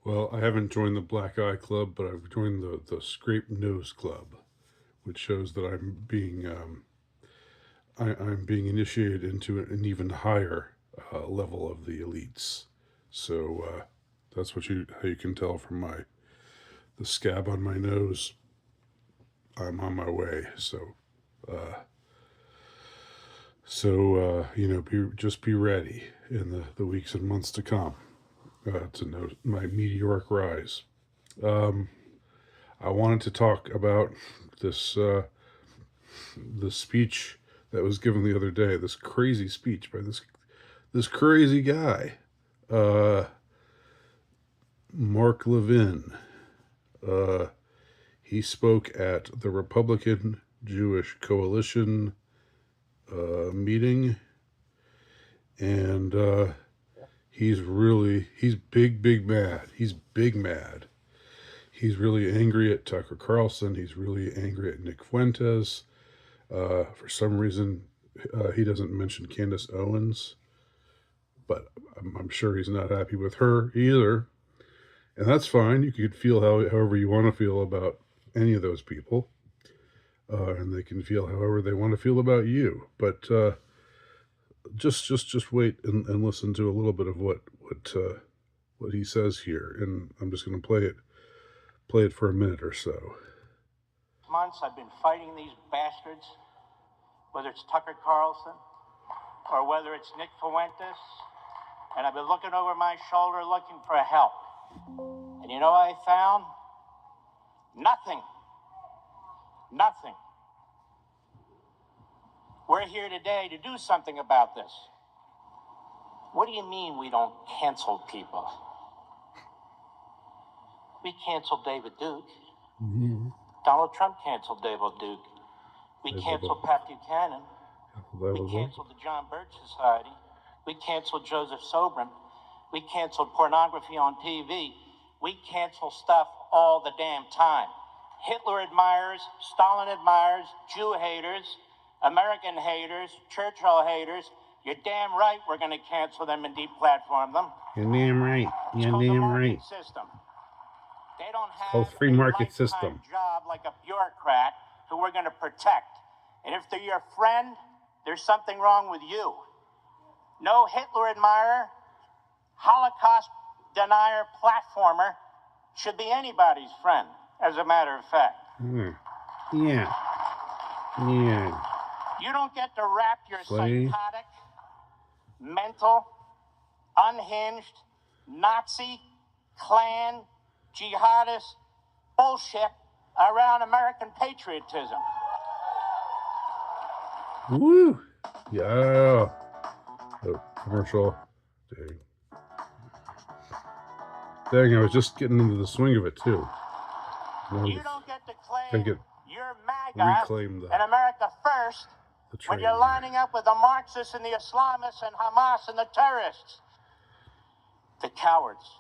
Well, I haven't joined the Black Eye Club, but I've joined the Scrape Nose Club, which shows that I'm being initiated into an even higher level of the elites. So that's how you can tell from the scab on my nose. I'm on my way. Just be ready in the weeks and months to come to know my meteoric rise. Um, I wanted to talk about this the speech that was given the other day. This crazy speech by this crazy guy, uh, Mark Levin. Uh, he spoke at the Republican Jewish Coalition meeting, and he's big mad. He's big mad. He's really angry at Tucker Carlson. He's really angry at Nick Fuentes. For some reason, he doesn't mention Candace Owens, but I'm sure he's not happy with her either. And that's fine. You could feel however you want to feel about any of those people, and they can feel however they want to feel about you. But just wait and listen to a little bit of what he says here, and I'm just going to play it for a minute or so. Months I've been fighting these bastards, whether it's Tucker Carlson or whether it's Nick Fuentes, and I've been looking over my shoulder looking for help. And you know what I found? Nothing. Nothing. We're here today to do something about this. What do you mean we don't cancel people? We canceled David Duke. Mm-hmm. Donald Trump canceled David Duke. We canceled Pat Buchanan. We canceled the John Birch Society. We canceled Joseph Sobran. We canceled pornography on TV. We cancel stuff all the damn time. Hitler admirers, Stalin admirers, Jew haters, American haters, Churchill haters. You're damn right we're going to cancel them and deplatform them. You're damn right. You're damn right. System. They don't have called free market system. Job like a bureaucrat who we're going to protect. And if they're your friend, there's something wrong with you. No Hitler admirer, Holocaust denier, platformer should be anybody's friend, as a matter of fact. Yeah. You don't get to wrap your psychotic, mental, unhinged, Nazi, Klan, jihadist bullshit around American patriotism. Woo! Yeah. Oh, commercial. Dang, I was just getting into the swing of it, too. You don't get to claim you're MAGA and America first when you're lining up with the Marxists and the Islamists and Hamas and the terrorists. The cowards.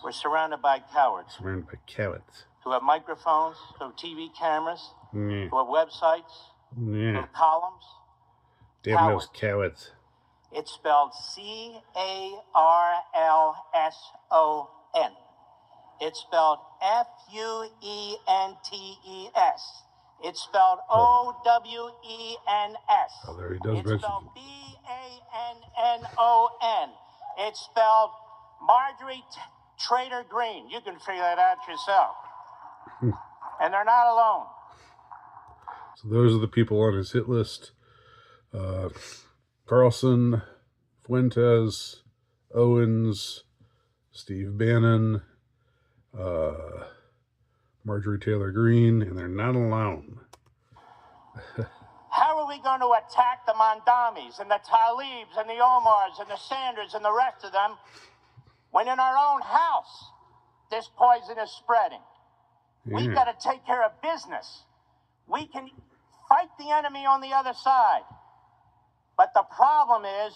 We're surrounded by cowards. Who have microphones, who have TV cameras, who have websites, who have columns. Damn those cowards. It's spelled C-A-R-L-S-O-N. It's spelled F-U-E-N-T-E-S. It's spelled O-W-E-N-S. Oh, there he does mention. It's spelled B-A-N-N-O-N. It's spelled Marjorie Trader Green. You can figure that out yourself. And they're not alone. So those are the people on his hit list. Carlson, Fuentes, Owens, Steve Bannon, Marjorie Taylor Greene, and they're not alone. How are we going to attack the Mondamis and the Talibs and the Omars and the Sanders and the rest of them when in our own house this poison is spreading? We've got to take care of business. We can fight the enemy on the other side. But the problem is,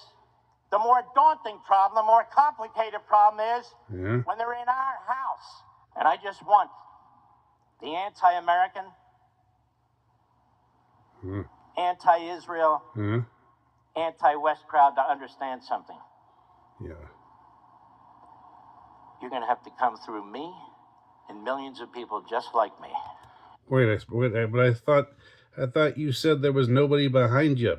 the more daunting problem, the more complicated problem is when they're in our house. And I just want the anti-American, anti-Israel, anti-West crowd to understand something. Yeah. you're going to have to come through me and millions of people just like me. But I thought you said there was nobody behind you.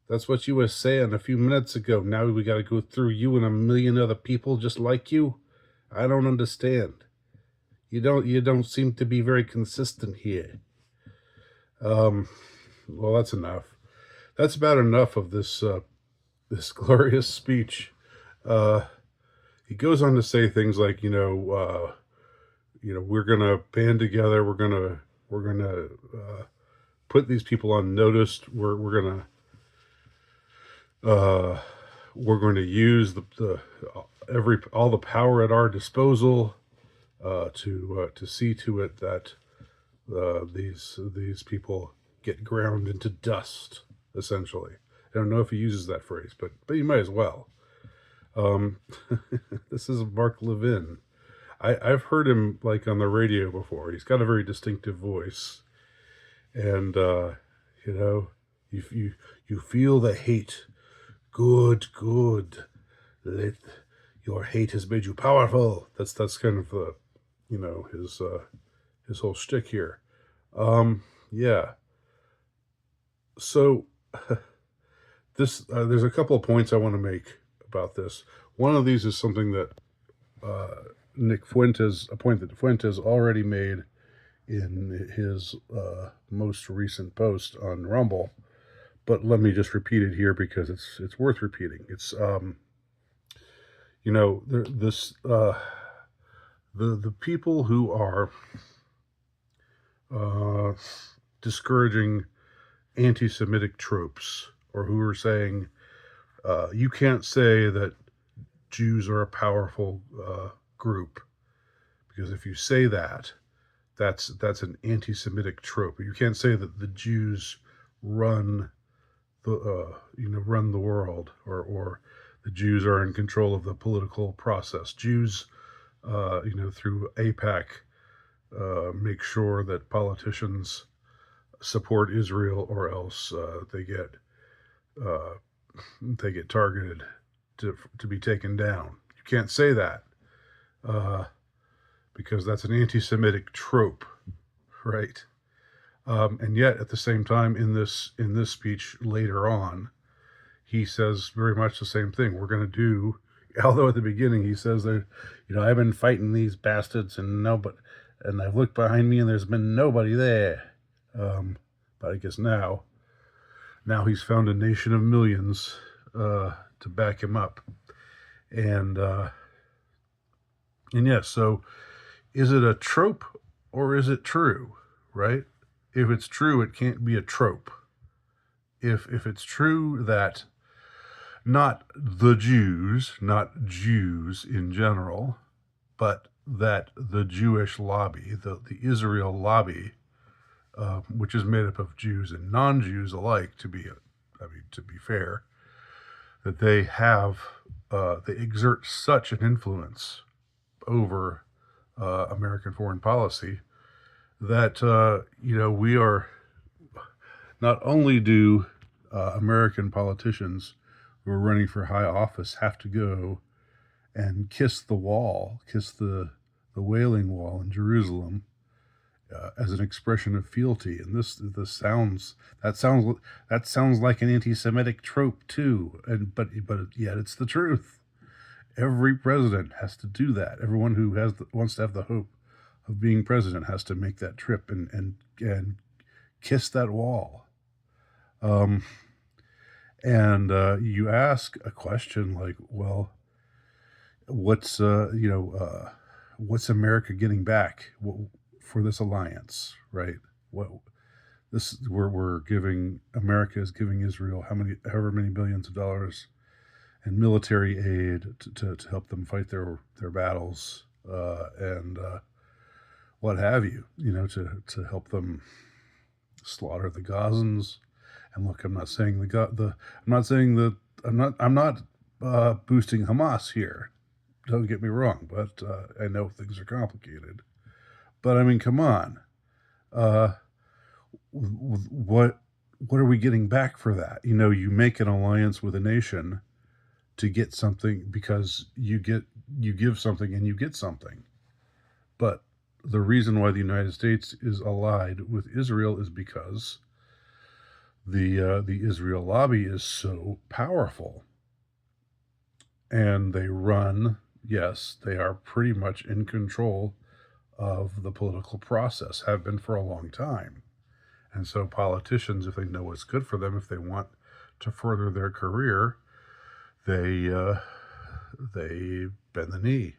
That's what you were saying a few minutes ago. Now we got to go through you and a million other people just like you. I don't understand. You don't seem to be very consistent here. Well, that's enough. That's about enough of this this glorious speech. He goes on to say things like, we're gonna band together. We're gonna put these people on notice. We're going to use all the power at our disposal to see to it that these people get ground into dust. Essentially, I don't know if he uses that phrase, but you might as well. This is Mark Levin. I've heard him like on the radio before. He's got a very distinctive voice, and you feel the hate. Good. Your hate has made you powerful. That's kind of the his whole shtick here. Yeah. So this there's a couple of points I want to make about this. One of these is something that a point that Fuentes already made in his most recent post on Rumble, but let me just repeat it here because it's worth repeating. It's the people who are discouraging anti-Semitic tropes, or who are saying you can't say that Jews are a powerful group, because if you say that, that's an anti-Semitic trope. You can't say that the Jews run the world, or the Jews are in control of the political process. Jews, through AIPAC, make sure that politicians support Israel, or else they get targeted to be taken down. You can't say that because that's an anti-Semitic trope, right? And yet, at the same time, in this speech later on, he says very much the same thing. We're going to do, although at the beginning he says that, I've been fighting these bastards and I've looked behind me and there's been nobody there. But I guess now he's found a nation of millions to back him up, and yeah. So, is it a trope or is it true? Right? If it's true, it can't be a trope. If it's true that not the Jews, not Jews in general, but that the Jewish lobby, the Israel lobby, which is made up of Jews and non-Jews alike, to be fair, that they exert such an influence over American foreign policy that we are, not only do American politicians who are running for high office have to go and kiss the Wailing Wall in Jerusalem as an expression of fealty, and this sounds like an anti-Semitic trope too, but yet it's the truth. Every president has to do that. Everyone who wants to have the hope of being president has to make that trip and kiss that wall. And you ask a question like, well, what's America getting back for this alliance, right? America is giving Israel however many billions of dollars in military aid to help them fight their battles, and what have you, to help them slaughter the Gazans. And look, I'm not boosting Hamas here. Don't get me wrong, but I know things are complicated. But I mean, come on, what are we getting back for that? You make an alliance with a nation to get something, because you get you give something and you get something. But the reason why the United States is allied with Israel is because the Israel lobby is so powerful, and they run. Yes, they are pretty much in control of the political process, have been for a long time. And so politicians, if they know what's good for them, if they want to further their career, they bend the knee.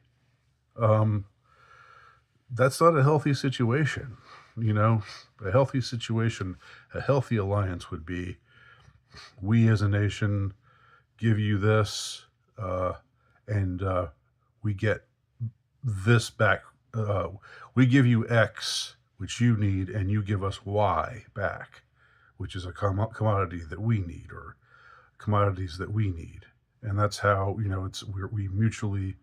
That's not a healthy situation. A healthy situation, a healthy alliance would be, we as a nation give you this, and we get this back. We give you X, which you need, and you give us Y back, which is a commodity that we need, or commodities that we need. And that's how, we mutually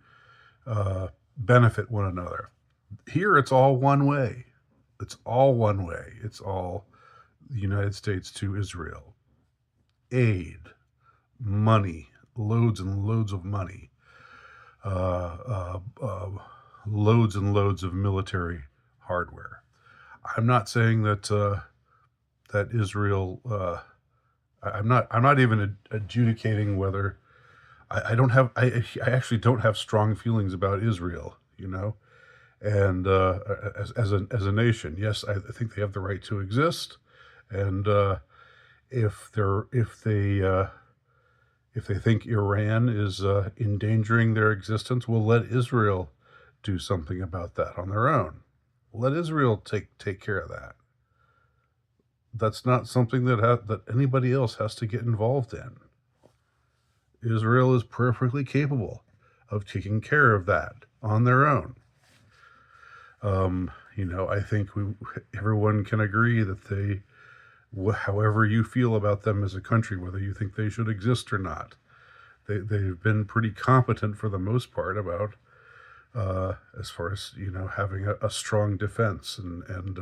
benefit one another. Here, it's all one way. It's all one way. It's all the United States to Israel. Aid, money, loads and loads of money, loads and loads of military hardware. I'm not saying that that Israel. I'm not even adjudicating whether. I don't have. I actually don't have strong feelings about Israel. And as a nation, yes, I think they have the right to exist, and if they think Iran is endangering their existence, we'll let Israel do something about that on their own. Let Israel take care of that. That's not something that anybody else has to get involved in. Israel is perfectly capable of taking care of that on their own. I think everyone can agree that however you feel about them as a country, whether you think they should exist or not, they've been pretty competent for the most part about, as far as, having a strong defense and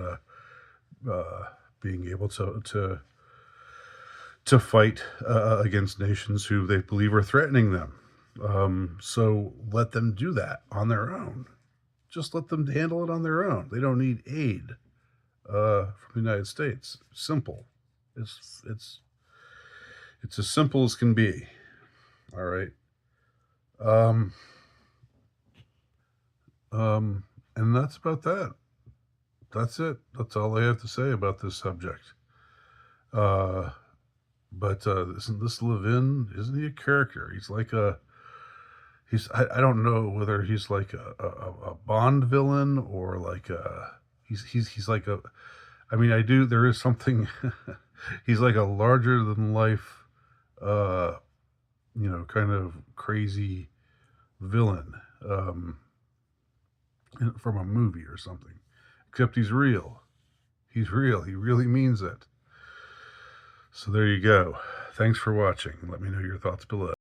being able to fight against nations who they believe are threatening them. So let them do that on their own. Just let them handle it on their own. They don't need aid from the United States. Simple. It's as simple as can be. All right. And that's about that. That's it. That's all I have to say about this subject. But isn't this Levin? Isn't he a character? He's like I don't know whether he's like a Bond villain or like he's like there is something. He's like a larger than life, kind of crazy villain from a movie or something. Except he's real. He's real. He really means it. So there you go. Thanks for watching. Let me know your thoughts below.